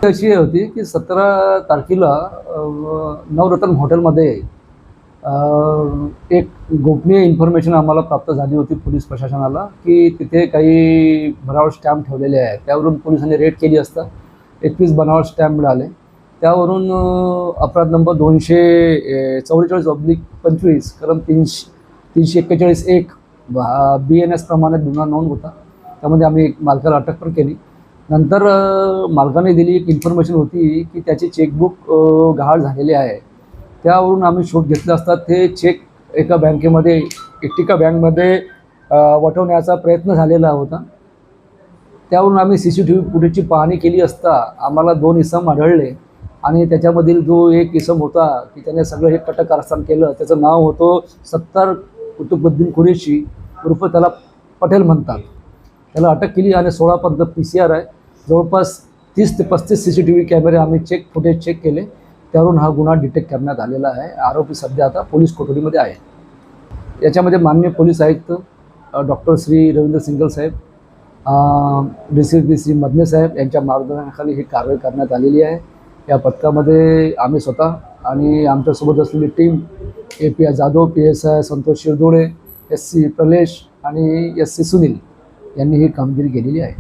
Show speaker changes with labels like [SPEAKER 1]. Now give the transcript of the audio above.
[SPEAKER 1] अशी होती की 17 तारखेला नवरत्न हॉटेलमध्ये एक गोपनीय इन्फॉर्मेशन आम्हाला प्राप्त झाली होती पोलीस प्रशासनाला की तिथे काही बनावट स्टॅम्प ठेवलेले आहेत. त्यावरून पोलिसांनी रेड केली असता 21 बनावट स्टॅम्प मिळाले. त्यावरून अपराध नंबर 244/25 कलम 341 BNS प्रमाणे गुन्हा नोंद होता. त्यामध्ये आम्ही मालकाला अटक पण केली. नंतर मालकाने दिली एक इन्फॉर्मेशन होती की त्याचे चेकबुक गहाळ झालेले आहे. त्यावरून आम्ही शोध घेतला असता ते चेक एका बँकेमध्ये इटिका बँकमध्ये वटवण्याचा प्रयत्न झालेला होता. त्यावरून आम्ही CCTV फुटेजची पाहणी केली असता आम्हाला 2 इसम आढळले आणि त्याच्यामधील जो एक इसम होता की त्याने सगळं हे कट कारस्थान केलं. त्याचं नाव होतं सत्तार कुतुबुद्दीन कुरेशी उर्फ त्याला पटेल म्हणतात. त्याला अटक केली आणि 16पर्यंत PCR आहे. जवळपास 30 ते 35 CCTV कॅमेरे आम्ही फुटेज चेक केले. त्यावरून हा गुन्हा डिटेक्ट करण्यात आलेला आहे. आरोपी सध्या आता पोलीस कोठडीमध्ये आहे. याच्यामध्ये माननीय पोलीस आयुक्त डॉक्टर श्री रवींद्र सिंगल साहेब, DCP श्री मदने साहेब यांच्या मार्गदर्शनाखाली ही कारवाई करण्यात आलेली आहे. या पथकामध्ये आम्ही स्वतः आणि आमच्यासोबत असलेली team API Jadhav, PSI Santosh Shirdole, SC Pralesh आणि SC सुनील यांनी ही कामगिरी केलेली आहे.